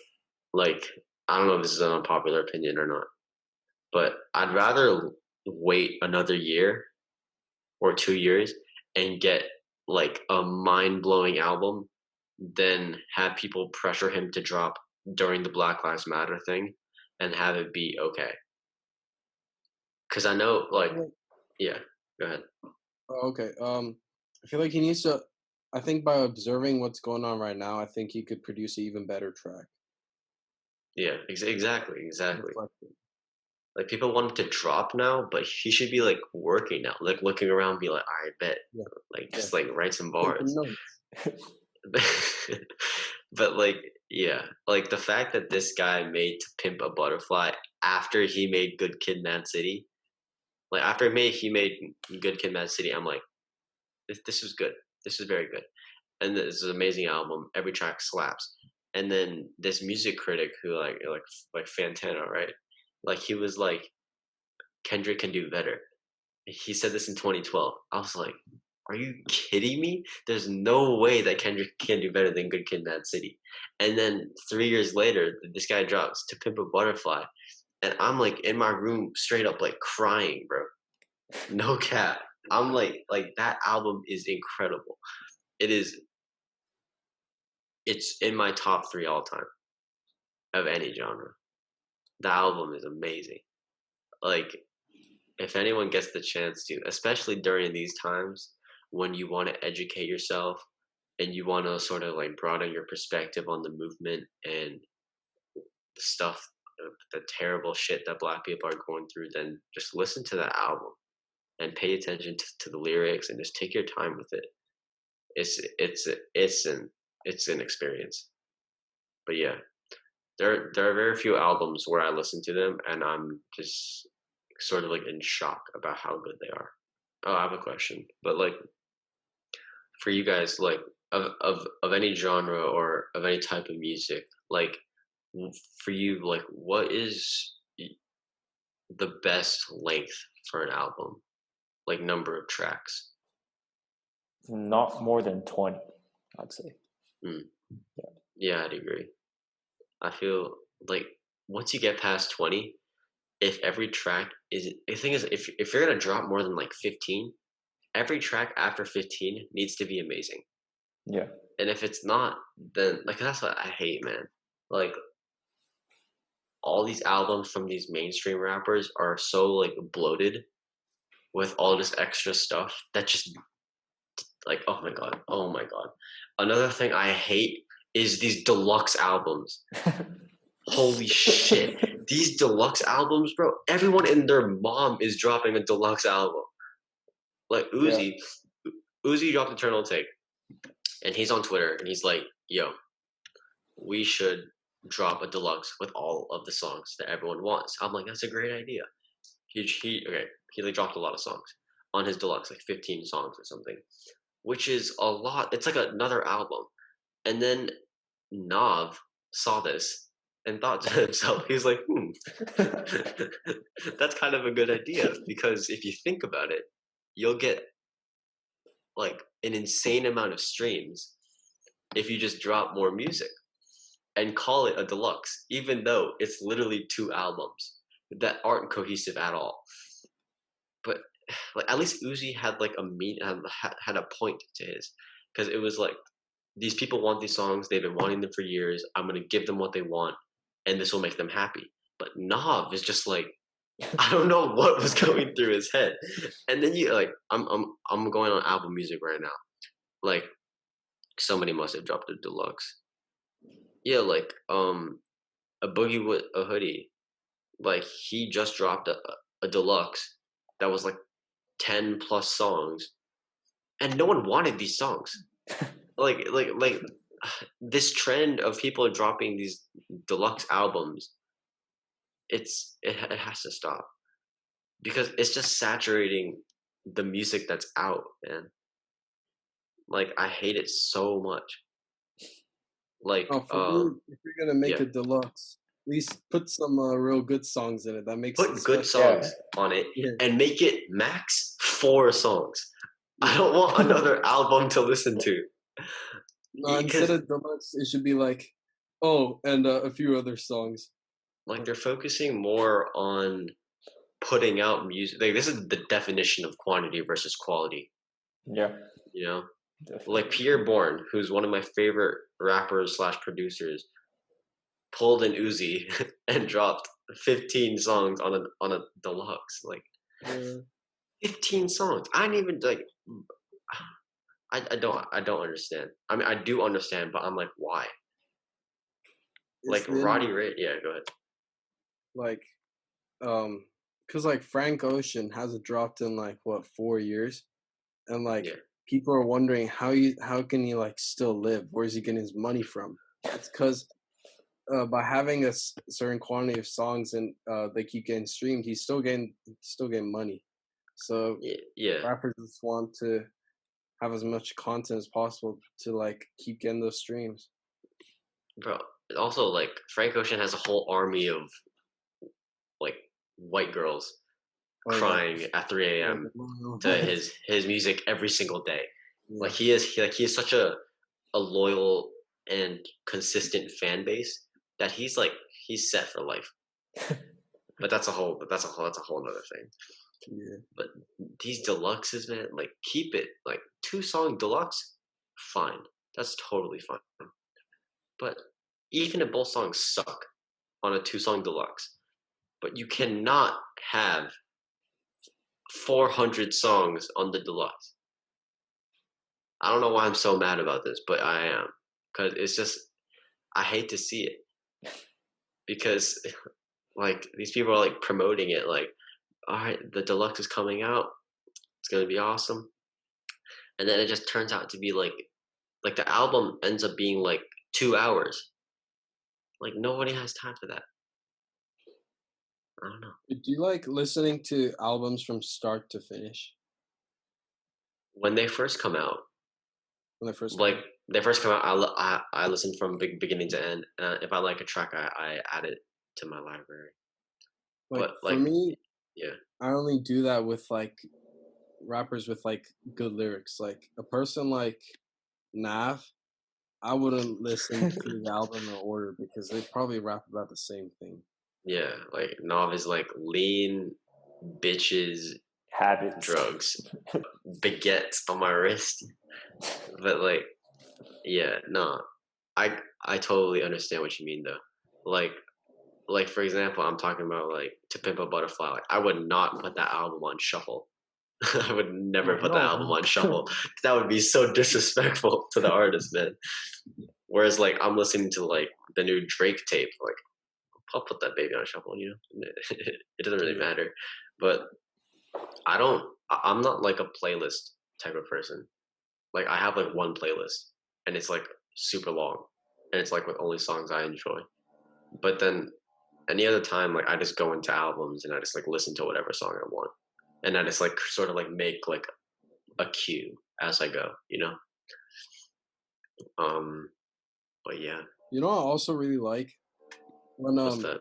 like, I don't know if this is an unpopular opinion or not, but I'd rather wait another year or 2 years and get like a mind-blowing album than have people pressure him to drop during the Black Lives Matter thing and have it be okay. Because I know, like, yeah, go ahead.
Oh, okay. I feel like he needs to. I think by observing what's going on right now, I think he could produce an even better track.
Yeah, exactly. Like, people want him to drop now, but he should be like working now, like looking around, be like, I bet, like just like write some bars. But like, yeah, like the fact that this guy made To Pimp a Butterfly after he made Good Kid, Mad City, like after he made Good Kid, Mad City, I'm like, this is good. This is very good, and this is an amazing album. Every track slaps. And then this music critic who like Fantana, right? Like, he was like, Kendrick can do better. He said this in 2012. I was like, are you kidding me? There's no way that Kendrick can do better than Good Kid, Mad City. And then 3 years later, this guy drops To Pimp a Butterfly. And I'm like in my room straight up like crying, bro. No cap. I'm like that album is incredible. It's in my top 3 all time of any genre. The album is amazing. Like, if anyone gets the chance to, especially during these times when you want to educate yourself and you want to sort of like broaden your perspective on the movement and the stuff, the terrible shit that Black people are going through, then just listen to that album and pay attention to the lyrics and just take your time with it. It's an experience. But yeah, there are very few albums where I listen to them and I'm just sort of like in shock about how good they are. Oh, I have a question, but like for you guys, like of any genre or of any type of music, like for you, like what is the best length for an album? Like number of tracks?
Not more than 20, I'd say.
Mm. Yeah, I'd agree. I feel like once you get past 20, if every track is the thing is if you're gonna drop more than like 15, every track after 15 needs to be amazing.
Yeah.
And if it's not, then like that's what I hate, man. Like all these albums from these mainstream rappers are so like bloated with all this extra stuff that just like oh my god. Another thing I hate is these deluxe albums. Holy shit. These deluxe albums, bro. Everyone and their mom is dropping a deluxe album. Like Uzi dropped Eternal Take. And he's on Twitter and he's like, yo, we should drop a deluxe with all of the songs that everyone wants. I'm like, that's a great idea. He like dropped a lot of songs on his deluxe, like 15 songs or something, which is a lot. It's like another album. And then Nav saw this and thought to himself, he's like, that's kind of a good idea because if you think about it, you'll get like an insane amount of streams if you just drop more music and call it a deluxe, even though it's literally 2 albums that aren't cohesive at all. But like at least Uzi had like had a point to his, because it was like these people want these songs, they've been wanting them for years. I'm gonna give them what they want, and this will make them happy. But Nav is just like I don't know what was going through his head. And then you like I'm going on Apple Music right now. Like somebody must have dropped a deluxe. Yeah, like a Boogie with a Hoodie. Like he just dropped a deluxe that was like 10 plus songs, and no one wanted these songs. like this trend of people dropping these deluxe albums, it has to stop because it's just saturating the music that's out, man. Like I hate it so much. Like
for me, if you're gonna make a deluxe, at least put some real good songs in it. That makes
put good songs on it and make it max 4 songs. I don't want another album to listen to.
No, instead of deluxe, it should be like, and a few other songs.
Like they're focusing more on putting out music. Like this is the definition of quantity versus quality.
Yeah.
You know, like Pierre Bourne, who's one of my favorite rappers / producers, pulled an Uzi and dropped 15 songs on a deluxe. Like 15 songs. I didn't even like. I don't understand. I mean, I do understand, but I'm like, why? Like Roddy Ray. Yeah, go ahead.
Like, cause like Frank Ocean hasn't dropped in like what 4 years, and like people are wondering how can he like still live? Where's he getting his money from? It's because by having a certain quantity of songs and they keep getting streamed, he's still getting money. So rappers just want to have as much content as possible to like keep getting those streams.
Bro, also like Frank Ocean has a whole army of like white girls crying at 3 a.m. to his music every single day. Like he is such a loyal and consistent fan base that he's set for life. But that's a whole other thing. Yeah. But these deluxes, man, like keep it like 2-song deluxe, fine. That's totally fine. But even if both songs suck on a 2-song deluxe, but you cannot have 400 songs on the deluxe. I don't know why I'm so mad about this, but I am. Because it's just, I hate to see it. Because, like, these people are, like, promoting it, like, all right, the deluxe is coming out. It's going to be awesome. And then it just turns out to be, like the album ends up being, like, 2 hours. Like, nobody has time for that. I don't know.
Do you like listening to albums from start to finish?
when they first come out,
When they first
like they first come out, I listen from beginning to end. If I like a track, I add it to my library.
like
But
for me,
yeah,
I only do that with like rappers with like good lyrics. Like a person like Nav, I wouldn't listen to his album in order because they probably rap about the same thing.
yeah, like Nav is like lean, bitches,
Habits.
drugs, baguettes on my wrist. But like, yeah, no, I totally understand what you mean though. Like for example, I'm talking about like To Pimp a Butterfly. Like, I would not put that album on shuffle. I would never put that album on shuffle. That would be so disrespectful to the artist, man. Whereas like I'm listening to like the new Drake tape, like I'll put that baby on shuffle, you know. It doesn't really matter. But I'm not like a playlist type of person. Like I have like one playlist and it's like super long and it's like with only songs I enjoy. But then any other time, like I just go into albums and I just like listen to whatever song I want. And I just like sort of like make like a queue as I go, you know? But yeah.
You know, I also really like when
What's that?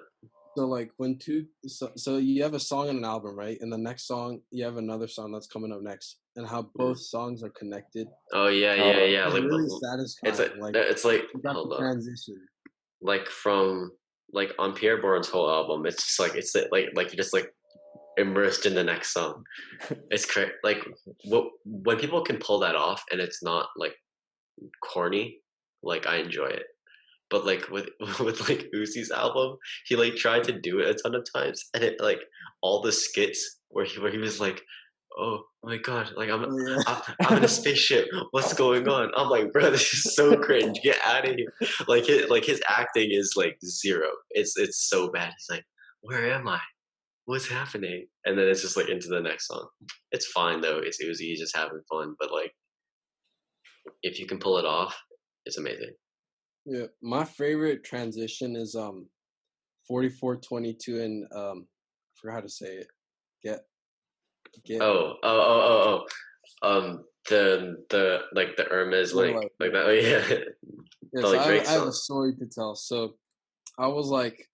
so like when so you have a song and an album, right? And the next song you have another song that's coming up next, and how both songs are connected.
Oh yeah.
It's
Like
really satisfying.
it's like
You got
hold
the
on.
transition.
Like from like on Pierre Bourne's whole album, it's just like it's like you're just like immersed in the next song. It's crazy. Like when people can pull that off and it's not like corny, like I enjoy it. But like with with like Uzi's album, he like tried to do it a ton of times, and it like all the skits where he was like, "Oh my god, like I'm in a spaceship. What's going on?" I'm like, "Bro, this is so cringe. Get out of here!" Like his acting is like zero. It's so bad. He's like, "Where am I? What's happening?" And then it's just like into the next song. It's fine though. It's Uzi. He's just having fun. But like, if you can pull it off, it's amazing.
Yeah, my favorite transition is 4422 and I forgot how to say it. Get
The like the Irma's like that. Oh yeah,
yeah.
the
So
like Drake
I have a
song.
story to tell. So I was like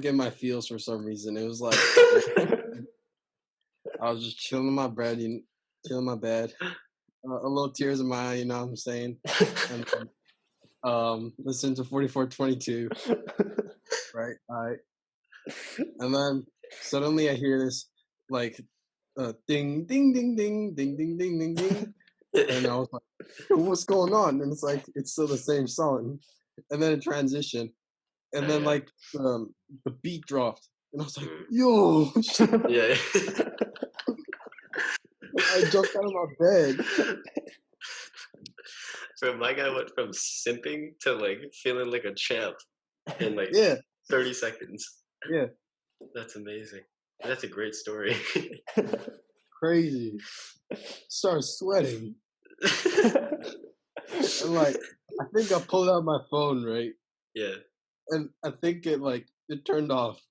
in my feels for some reason. It was like I was just chilling in my bed, chilling in my bed, a little tears in my eye. You know what I'm saying? And listen to 4422. Right. All right. And then suddenly I hear this like ding ding ding ding ding ding ding ding ding. And I was like, what's going on? And it's like it's still the same song. And then it transitioned. And then like the beat dropped. And I was like, yo,
Yeah.
I jumped out of my bed.
So my guy went from simping to like feeling like a champ in like 30 seconds.
Yeah.
That's amazing. That's a great story.
Crazy. Started sweating. And like I think I pulled out my phone, right?
Yeah.
And I think it turned off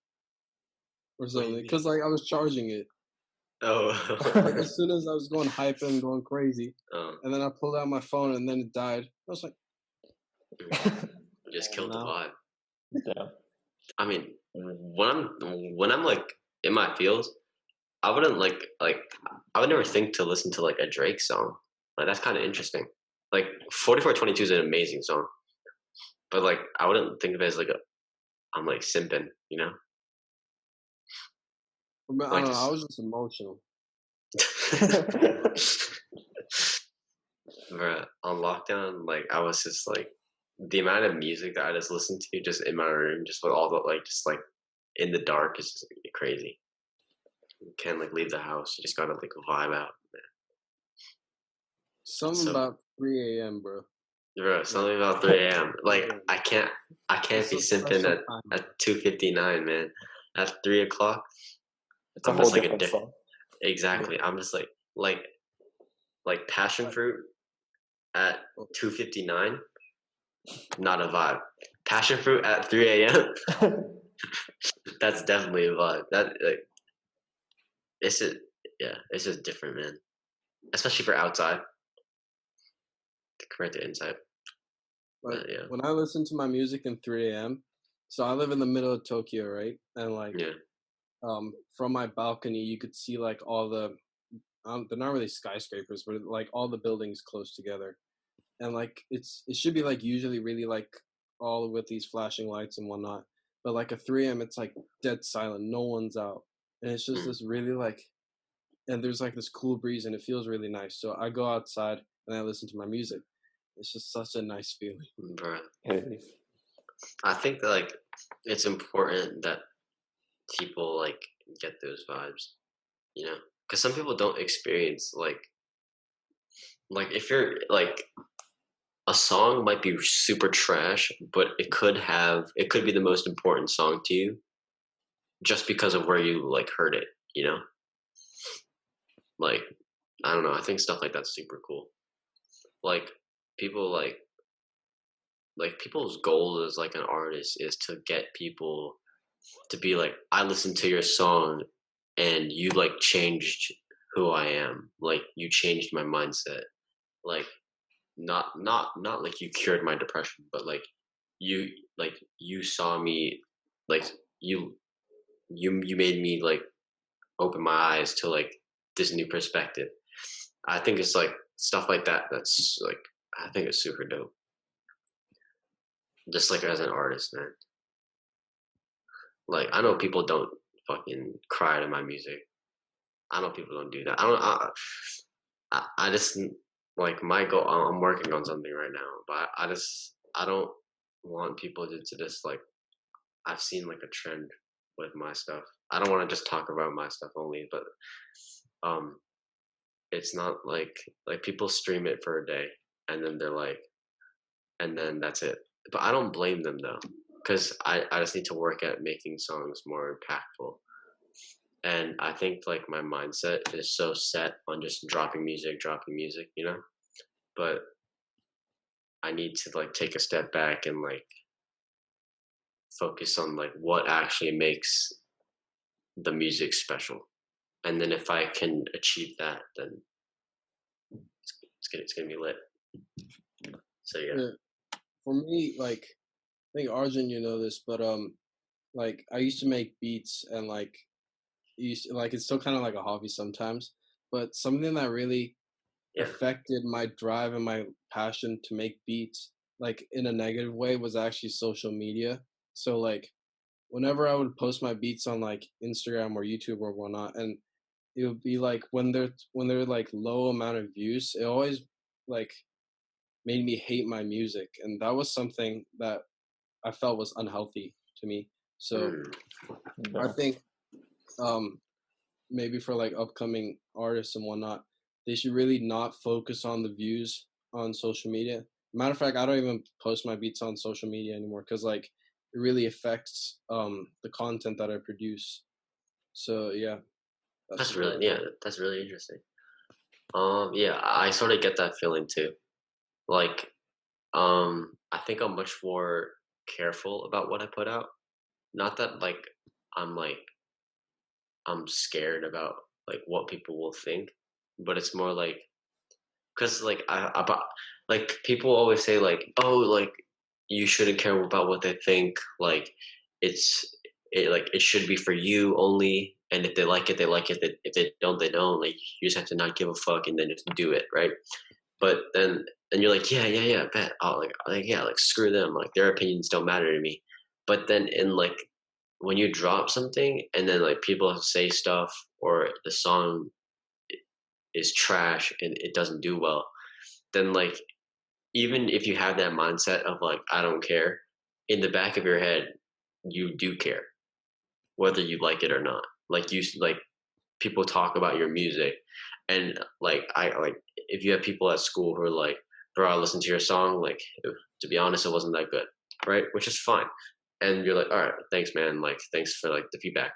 or something because like I was charging it.
Oh.
Like as soon as I was going hype and going crazy, and then I pulled out my phone and then it died. I was like,
just killed the vibe.
Yeah.
I mean, when I'm like in my feels, I wouldn't like I would never think to listen to like a Drake song. Like that's kind of interesting. Like 4422 is an amazing song, but like I wouldn't think of it as like I'm like simping, you know?
I don't know. I was just emotional.
Bruh, on lockdown, like I was just like the amount of music that I just listened to just in my room, just with all the like just like in the dark is just crazy. You can't like leave the house. You just gotta like vibe out.
Something about 3 a.m., bro.
Bro, something about 3 a.m. Like I can't be simping at 2:59, man. At 3 o'clock,
it's a whole different song.
Exactly. Yeah. I'm just like passion fruit at 2:59. Not a vibe. Passion fruit at 3 a.m. That's definitely a vibe. That like, it's just different, man. especially for outside compared to inside.
Like
But yeah,
when I listen to my music in 3 a.m., so I live in the middle of Tokyo, right? And like
yeah,
from my balcony, you could see like all the they're not really skyscrapers, but like all the buildings close together, and like it should be like usually really like all with these flashing lights and whatnot, but like at 3 a.m. it's like dead silent, no one's out, and it's just
mm,
this really like, and there's like this cool breeze and it feels really nice. So I go outside and I listen to my music. It's just such a nice feeling.
bro.
It is.
I think that like it's important that people like get those vibes, you know, because some people don't experience like if you're like a song might be super trash, but it could be the most important song to you just because of where you like heard it, you know? Like I don't know, I think stuff like that's super cool. Like people like people's goal as like an artist is to get people to be like, I listened to your song and you like changed who I am. Like you changed my mindset. Like not like you cured my depression, but you like you saw me like you you made me like open my eyes to like this new perspective. I think it's like stuff like that that's like I think it's super dope. Just like as an artist, man. Like I know people don't fucking cry to my music. I know people don't do that. I don't. I just like my goal. I'm working on something right now, but I don't want people to just like. I've seen like a trend with my stuff. I don't want to just talk about my stuff only, but um, it's not like people stream it for a day and then they're like, and then that's it. But I don't blame them though, because I just need to work at making songs more impactful. And I think like my mindset is so set on just dropping music, you know? But I need to like take a step back and like focus on like what actually makes the music special. And then if I can achieve that, then it's gonna be lit. So yeah.
Yeah. For me, like I think Arjun, you know this, but like I used to make beats and like like it's still kind of like a hobby sometimes, but something that really
Yeah.
affected my drive and my passion to make beats like in a negative way was actually social media. So like whenever I would post my beats on like Instagram or YouTube or whatnot, and it would be like when they're like low amount of views, it always like made me hate my music, and that was something that I felt was unhealthy to me. So
Mm.
I
Yeah.
think um maybe for like upcoming artists and whatnot, they should really not focus on the views on social media. Matter of fact, I don't even post my beats on social media anymore because like it really affects the content that I produce. So yeah, that's
That's
just what I
really yeah, that's really interesting. Yeah, I sort of get that feeling too. Like I think I'm much more careful about what I put out. Not that I'm like I'm scared about like what people will think, but it's more like because like like people always say like oh like you shouldn't care about what they think like it's it should be for you only and if they like it they like it if they don't they don't like you just have to not give a fuck and then just do it right but then and you're like yeah bet oh like yeah like screw them like their opinions don't matter to me but then in like when you drop something and then like people say stuff or the song is trash and it doesn't do well then like even if you have that mindset of like I don't care in the back of your head you do care whether you like it or not like you like people talk about your music and like I like if you have people at school who are like bro I listened to your song like to be honest it wasn't that good right which is fine and you're like all right thanks man like thanks for like the feedback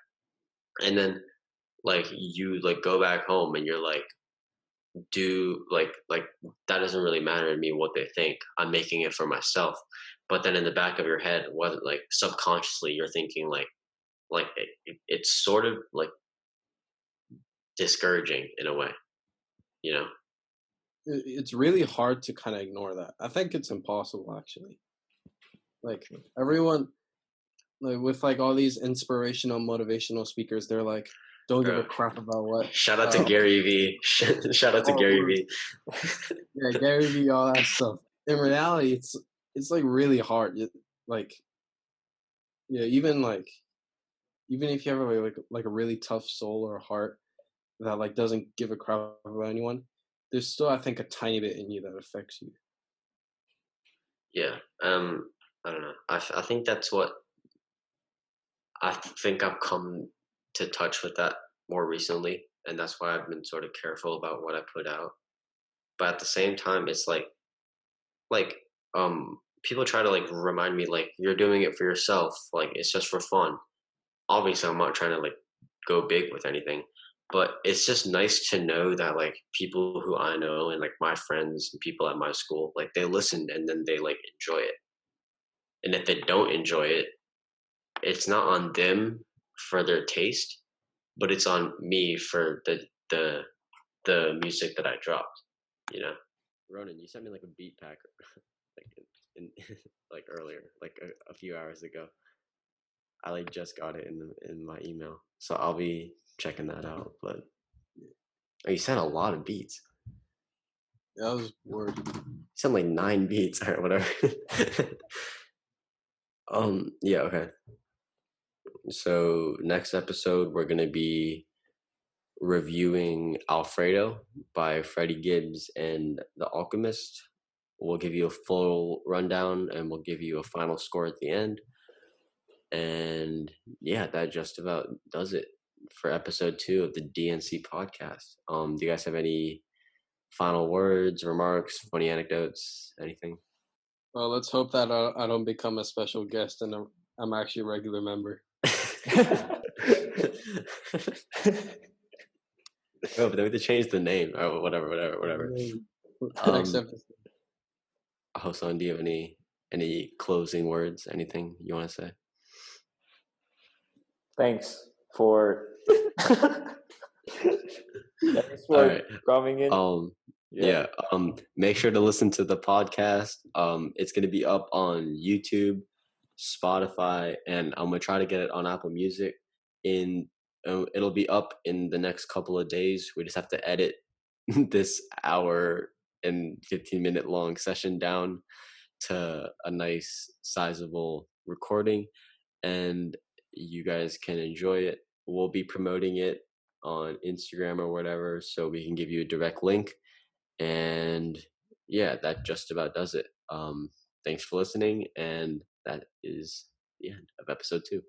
and then like you like go back home and you're like do like that doesn't really matter to me what they think I'm making it for myself but then in the back of your head what like subconsciously you're thinking like it's sort of like discouraging in a way you know.
It's really hard to kind of ignore that. I think it's impossible, actually. Like everyone, like with like all these inspirational, motivational speakers, they're like, don't give a crap about what.
Shout out to Gary V. Shout out to Gary V.
Yeah, Gary V. All that stuff. In reality, it's like really hard. Like, yeah, even if you have like a really tough soul or heart that like doesn't give a crap about anyone, there's still, I think, a tiny bit in you that affects you.
Yeah. I don't know. I think that's what I think I've come to touch with that more recently, and that's why I've been sort of careful about what I put out. But at the same time, it's like people try to like remind me like you're doing it for yourself, like it's just for fun. Obviously, I'm not trying to like go big with anything, but it's just nice to know that like people who I know and like my friends and people at my school, like they listen and then they like enjoy it. And if they don't enjoy it, it's not on them for their taste, but it's on me for the music that I dropped, you know. Ronan, you sent me like a beat pack like in like earlier, like a few hours ago. I like just got it in my email, so I'll be checking that out. But you sent a lot of beats.
Yeah, I was worried.
You sent like 9 beats or whatever. Yeah, okay. So next episode we're gonna be reviewing Alfredo by Freddie Gibbs and the Alchemist. We'll give you a full rundown and we'll give you a final score at the end. And yeah, that just about does it for episode 2 of the DNC podcast. Do you guys have any final words, remarks, funny anecdotes, anything?
Well, let's hope that I don't become a special guest and I'm actually a regular member.
Oh, but they have to change the name or whatever.
Next episode.
Hosan, do you have any closing words? Anything you want to say?
Thanks for coming in.
Yeah. Make sure to listen to the podcast. It's going to be up on YouTube, Spotify, and I'm going to try to get it on Apple Music. It'll be up in the next couple of days. We just have to edit this hour and 15-minute long session down to a nice sizable recording, and you guys can enjoy it. We'll be promoting it on Instagram or whatever, so we can give you a direct link. And yeah, that just about does it. Thanks for listening, and that is the end of episode 2.